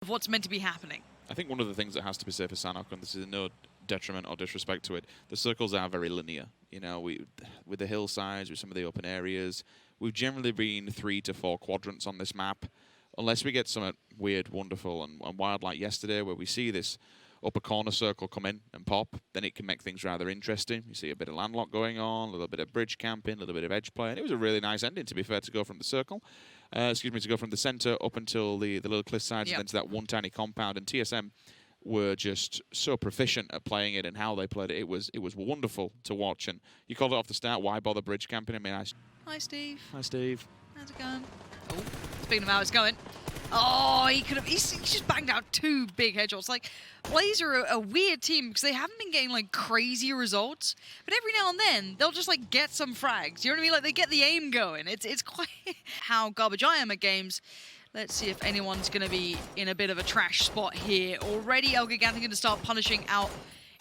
of what's meant to be happening. I think one of the things that has to be said for Sanhok, and this is no detriment or disrespect to it, the circles are very linear. You know, with the hillsides, with some of the open areas, we've generally been 3 to 4 quadrants on this map, unless we get something weird, wonderful, and wild like yesterday, where we see this upper corner circle come in and pop, then it can make things rather interesting. You see a bit of landlock going on, a little bit of bridge camping, a little bit of edge play, and it was a really nice ending, to be fair, to go from the circle. To go from the center up until the little cliff sides, and then to that one tiny compound. And TSM were just so proficient at playing it and how they played it. It was wonderful to watch. And you called it off the start. Why bother bridge camping? I mean, Hi, Steve. Hi, Steve. How's it going? Oh, speaking of how it's going. Oh, he's just banged out 2 big headshots. Like, Blaze are a weird team because they haven't been getting, like, crazy results. But every now and then, they'll just, like, get some frags. You know what I mean? Like, they get the aim going. It's quite how garbage I am at games. Let's see if anyone's going to be in a bit of a trash spot here. Already, Elgiganten going to start punishing out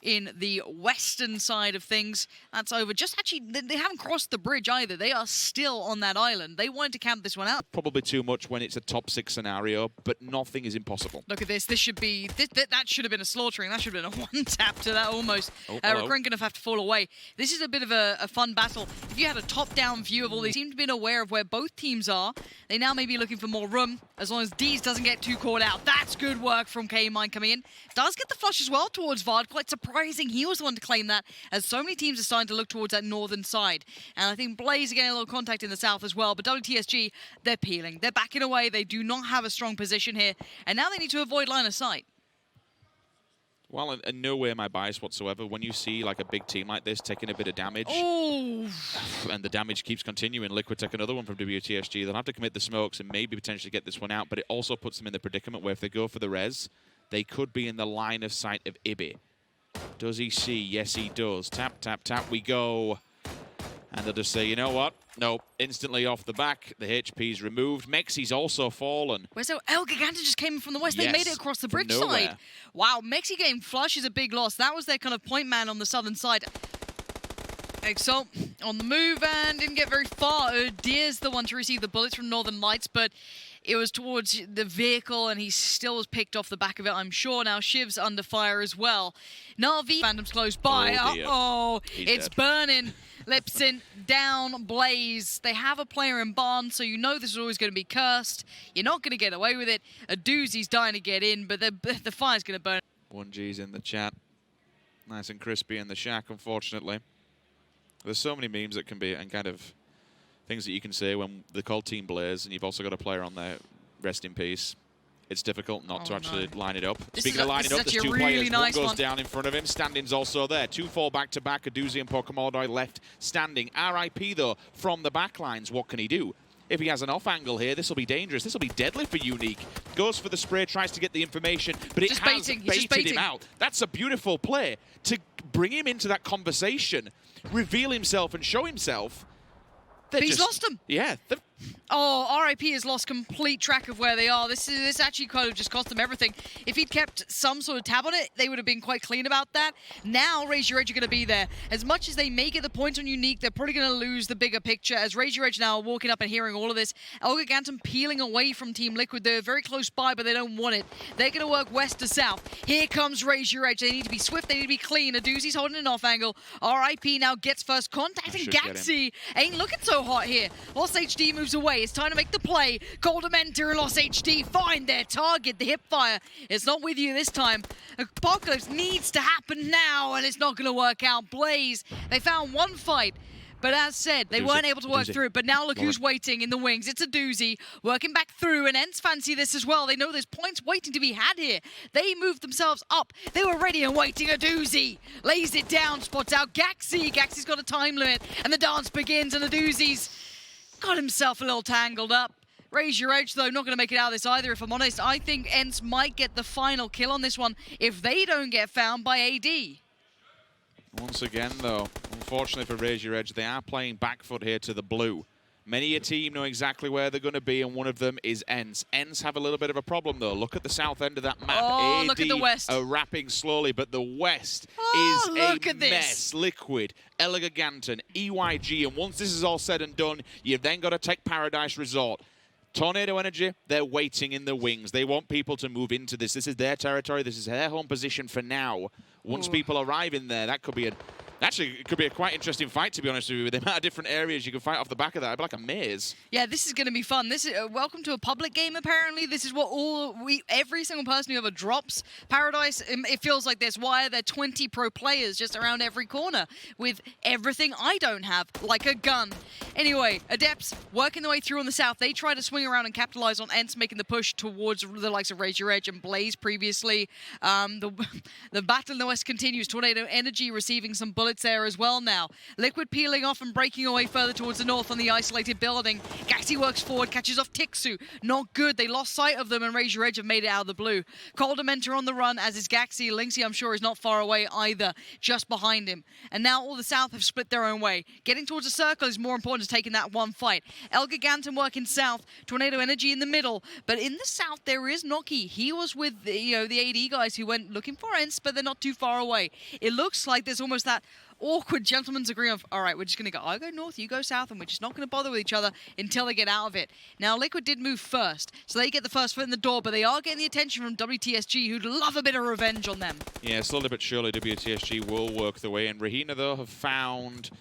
in the western side of things. That's over. Just actually, they haven't crossed the bridge either. They are still on that island. They wanted to camp this one out. Probably too much when it's a top 6 scenario, but nothing is impossible. Look at this. This should be... that should have been a slaughtering. That should have been a one-tap to that almost. Rerun going to have to fall away. This is a bit of a fun battle. If you had a top-down view of all these, seem to be aware of where both teams are. They now may be looking for more room, as long as Deez doesn't get too caught out. That's good work from K-Mine coming in. Does get the flush as well towards Vard. Quite surprising he was the one to claim that, as so many teams are starting to look towards that northern side. And I think Blaze are getting a little contact in the south as well, but WTSG, they're peeling. They're backing away. They do not have a strong position here, and now they need to avoid line of sight. Well, in no way am I biased whatsoever. When you see like a big team like this taking a bit of damage, and the damage keeps continuing, Liquid take another one from WTSG. They'll have to commit the smokes and maybe potentially get this one out, but it also puts them in the predicament where if they go for the res, they could be in the line of sight of Ibi. Does he see? Yes, he does. Tap, tap, tap, we go. And they'll just say, you know what? No, instantly off the back. The HP's removed. Mexi's also fallen. Where's that? Elgiganten just came in from the west. Yes, they made it across the bridge side. Wow, Mexi getting flush is a big loss. That was their kind of point man on the southern side. Exalt on the move and didn't get very far. Deer's the one to receive the bullets from Northern Lights, but it was towards the vehicle and he still was picked off the back of it, I'm sure. Now Shiv's under fire as well. Na'Vi, Phantom's close by. Uh-oh, it's burning. Lipsin down, Blaze. They have a player in Barn, so you know this is always going to be cursed. You're not going to get away with it. A doozy's dying to get in, but the fire's going to burn. 1G's in the chat. Nice and crispy in the shack, unfortunately. There's so many memes that can be, and kind of things that you can say when they're called Team Blaze, and you've also got a player on there, rest in peace. It's difficult not to actually line it up. Speaking of lining up, there's 2 players. One goes down in front of him. Standing's also there. 2 fall back-to-back. Aduzi and Pokemon left standing. RIP, though, from the backlines. What can he do? If he has an off angle here, this will be dangerous. This will be deadly for Unique. Goes for the spray, tries to get the information, but it has baited him out. That's a beautiful play to bring him into that conversation, reveal himself and show himself. But he's lost them. Yeah. Oh, RIP has lost complete track of where they are. This actually kind of just cost them everything. If he'd kept some sort of tab on it, they would have been quite clean about that. Now, Raise Your Edge are going to be there. As much as they may get the points on Unique, they're probably going to lose the bigger picture. As Raise Your Edge now walking up and hearing all of this, Elgiganten peeling away from Team Liquid. They're very close by, but they don't want it. They're going to work west to south. Here comes Raise Your Edge. They need to be swift. They need to be clean. Aduzi's holding an off angle. RIP now gets first contact, and Gaxi ain't looking so hot here. Lost HD moves away. It's time to make the play. Golden Mentor and Lost HD find their target. The hip fire is not with you this time. Apocalypse needs to happen now, and it's not going to work out. Blaze, they found one fight, but as said, they weren't able to work through it. But now look who's waiting in the wings. It's Aduzi working back through, and Ents fancy this as well. They know there's points waiting to be had here. They moved themselves up. They were ready and waiting. Aduzi lays it down, spots out Gaxi. Gaxi's got a time limit, and the dance begins, and Aduzi's got himself a little tangled up. Raise Your Edge, though, not going to make it out of this either, if I'm honest. I think Ents might get the final kill on this one if they don't get found by AD. Once again, though, unfortunately for Raise Your Edge, they are playing back foot here to the blue. Many a team know exactly where they're going to be, and one of them is Ents. Ents have a little bit of a problem, though. Look at the south end of that map. Oh, look at the west. Are wrapping slowly, but the west is a mess. Liquid, Elgiganten, EYG, and once this is all said and done, you've then got to take Paradise Resort. Tornado Energy, they're waiting in the wings. They want people to move into this. This is their territory. This is their home position for now. Once people arrive in there, that could be actually, it could be a quite interesting fight, to be honest with you, with the amount of different areas you can fight off the back of that. It'd be like a maze. Yeah, this is going to be fun. This is welcome to a public game, apparently. This is what every single person who ever drops Paradise, it feels like this. Why are there 20 pro players just around every corner with everything I don't have, like a gun? Anyway, Adepts working their way through on the south. They try to swing around and capitalize on Ents making the push towards the likes of Raise Your Edge and Blaze previously. The battle in the west continues. Tornado Energy receiving some bullets there as well now. Liquid peeling off and breaking away further towards the north on the isolated building. Gaxi works forward, catches off Tixu. Not good. They lost sight of them and Raise Your Edge have made it out of the blue. Cold Dementor on the run, as is Gaxi. Lynxy, I'm sure, is not far away either, just behind him. And now all the south have split their own way. Getting towards the circle is more important to taking that one fight. El Giganton working south, Tornado Energy in the middle. But in the south, there is Noki. He was with the AD guys who went looking for Ents, but they're not too far away. It looks like there's almost that awkward gentleman's agreement of, all right, we're just going to go, I go north, you go south, and we're just not going to bother with each other until they get out of it. Now, Liquid did move first, so they get the first foot in the door, but they are getting the attention from WTSG, who'd love a bit of revenge on them. Yeah, slowly but surely, WTSG will work their way in. Rahina, though, have found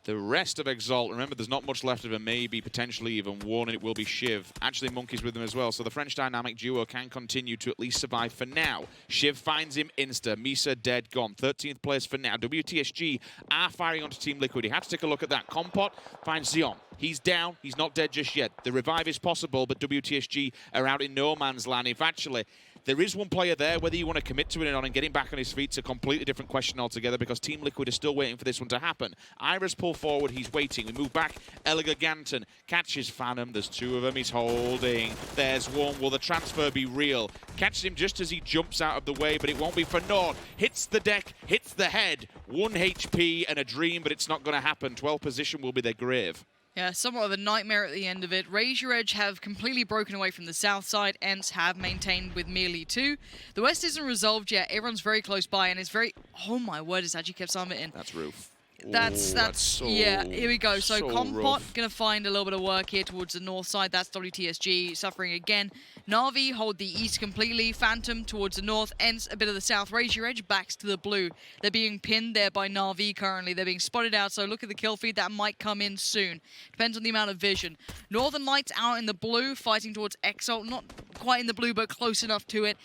the rest of Exalt. Remember, there's not much left of him, maybe potentially even one, and it will be Shiv. Actually, Monkey's with him as well, so the French dynamic duo can continue to at least survive for now. Shiv finds him insta. Misa dead, gone. 13th place for now. WTSG are firing onto Team Liquid. You have to take a look at that. Compot finds Zion. He's down. He's not dead just yet. The revive is possible, but WTSG are out in no man's land. If actually there is one player there, whether you want to commit to it or not and get him back on his feet is a completely different question altogether, because Team Liquid is still waiting for this one to happen. Iris pull forward, he's waiting. We move back, Giganton catches Phantom. There's two of them he's holding. There's one. Will the transfer be real? Catches him just as he jumps out of the way, but it won't be for naught. Hits the deck, hits the head. 1 HP and a dream, but it's not going to happen. 12th position will be their grave. Yeah, somewhat of a nightmare at the end of it. Raise Your Edge have completely broken away from the south side. Ents have maintained with merely 2. The west isn't resolved yet. Everyone's very close by and it's very... Oh my word, it's actually kept some of it in. That's Roof. That's so, yeah, here we go. So Compot rough. going to find a little bit of work here towards the north side. That's WTSG suffering again. Na'Vi hold the east completely. Phantom towards the north. Ents a bit of the south. Raise Your Edge backs to the blue. They're being pinned there by Na'Vi currently. They're being spotted out, so look at the kill feed. That might come in soon. Depends on the amount of vision. Northern Lights out in the blue, fighting towards Exalt. Not quite in the blue, but close enough to it.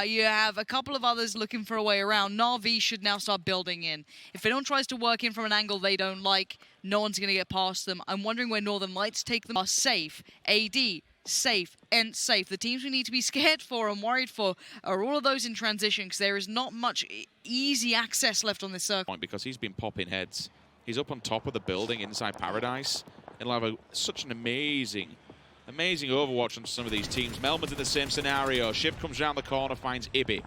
You have a couple of others looking for a way around. Na'Vi should now start building in. If anyone tries to work in from an angle they don't like, no one's going to get past them. I'm wondering where Northern Lights take them. Are safe. AD, safe, and safe. The teams we need to be scared for and worried for are all of those in transition, because there is not much easy access left on this circle. Because he's been popping heads. He's up on top of the building inside Paradise. It'll have such an amazing overwatch on some of these teams. Melman's in the same scenario. Shiv comes around the corner, finds Ibby.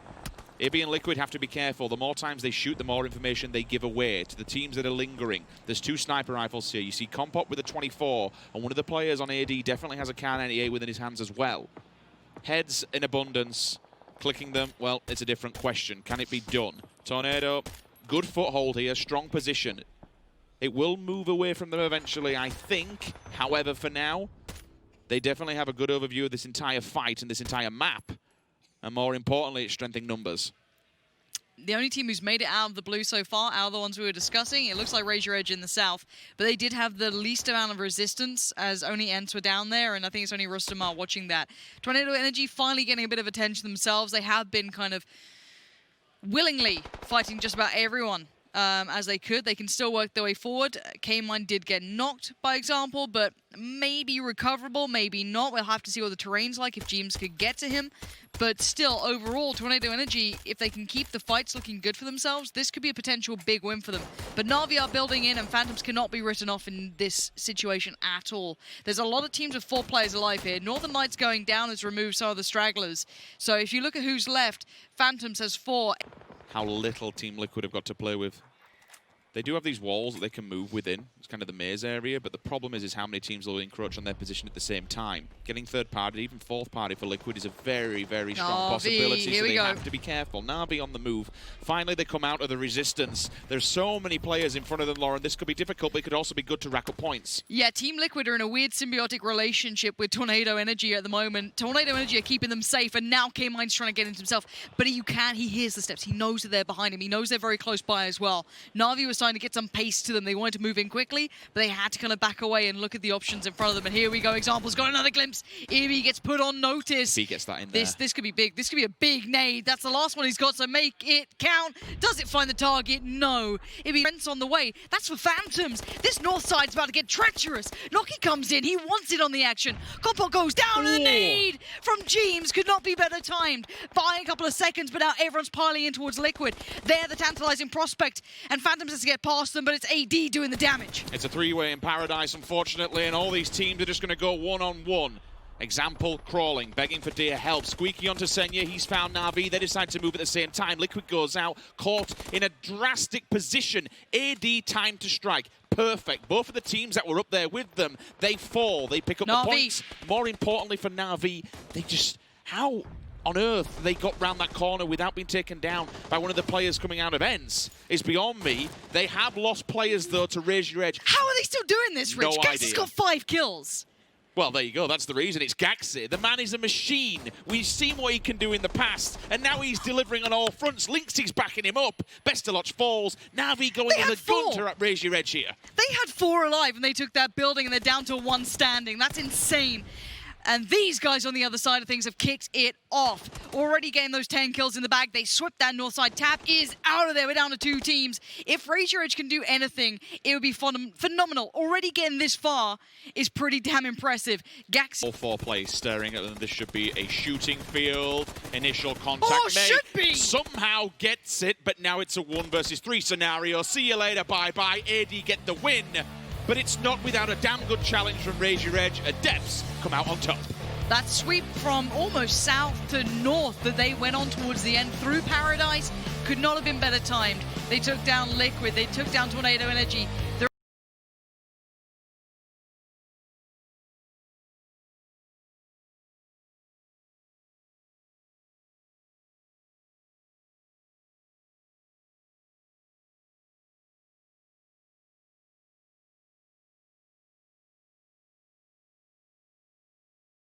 Ibby and Liquid have to be careful. The more times they shoot, the more information they give away to the teams that are lingering. There's 2 sniper rifles here. You see Compot with a 24, and one of the players on AD definitely has a Kar 98 within his hands as well. Heads in abundance. Clicking them, well, it's a different question. Can it be done? Tornado, good foothold here, strong position. It will move away from them eventually, I think. However, for now, they definitely have a good overview of this entire fight and this entire map. And more importantly, it's strengthening numbers. The only team who's made it out of the blue so far, out of the ones we were discussing, it looks like Raise Your Edge in the south. But they did have the least amount of resistance, as only Ents were down there, and I think it's only Rustamar watching that. Tornado Energy finally getting a bit of attention themselves. They have been kind of willingly fighting just about everyone. As they could. They can still work their way forward. K-Mine did get knocked, by example, but maybe recoverable, maybe not. We'll have to see what the terrain's like, if James could get to him. But still, overall, Tornado Energy, if they can keep the fights looking good for themselves, this could be a potential big win for them. But Na'Vi are building in, and Phantoms cannot be written off in this situation at all. There's a lot of teams with 4 players alive here. Northern Lights going down has removed some of the stragglers. So if you look at who's left, Phantoms has 4. How little Team Liquid have got to play with. They do have these walls that they can move within. It's kind of the maze area, but the problem is how many teams will encroach on their position at the same time. Getting third party, even fourth party for Liquid is a very, very strong possibility, so they have to be careful. Na'Vi on the move. Finally, they come out of the resistance. There's so many players in front of them, Lauren. This could be difficult, but it could also be good to rack up points. Yeah, Team Liquid are in a weird symbiotic relationship with Tornado Energy at the moment. Tornado Energy are keeping them safe, and now K-Mine's trying to get into himself. But he hears the steps. He knows that they're behind him. He knows they're very close by as well. Na'Vi was trying to get some pace to them. They wanted to move in quickly, but they had to kind of back away and look at the options in front of them. And here we go. Example's got another glimpse. Ivy gets put on notice. He gets that in there. This could be big. This could be a big nade. That's the last one he's got, so make it count. Does it find the target? No. Ivy rents on the way. That's for Phantoms. This north side's about to get treacherous. Noki comes in. He wants it on the action. Compo goes down, and the nade from Jeems could not be better timed. Buying a couple of seconds, but now everyone's piling in towards Liquid. They're the tantalizing prospect, and Phantoms has to get past them, but it's AD doing the damage. It's a three-way in Paradise, unfortunately, and all these teams are just going to go one-on-one. Example, crawling, begging for dear help. Squeaky onto Senya, he's found Na'Vi. They decide to move at the same time. Liquid goes out, caught in a drastic position. AD time to strike. Perfect. Both of the teams that were up there with them, they fall. They pick up the points. More importantly for Na'Vi, they just... How on earth they got round that corner without being taken down by one of the players coming out of ends is beyond me. They have lost players, though, to Raise Your Edge. How are they still doing this, Rich? No Gax has got 5 kills. Well, there you go. That's the reason. It's Gaxi. The man is a machine. We've seen what he can do in the past, and now he's delivering on all fronts. Lynx's backing him up. Bestelotch falls. Na'Vi going on the gun to Raise Your Edge here. They had 4 alive, and they took that building, and they're down to 1 standing. That's insane. And these guys on the other side of things have kicked it off. Already getting those 10 kills in the bag. They swept that north side. Tap is out of there. We're down to 2 teams. If Raise Your Edge can do anything, it would be phenomenal. Already getting this far is pretty damn impressive. Gax. All 4 players staring at them. This should be a shooting field. Initial contact made. Should be. Somehow gets it, but now it's a 1 versus 3 scenario. See you later. Bye-bye. AD get the win. But it's not without a damn good challenge from Raise Your Edge. Adepts come out on top. That sweep from almost south to north that they went on towards the end through Paradise could not have been better timed. They took down Liquid. They took down Tornado Energy.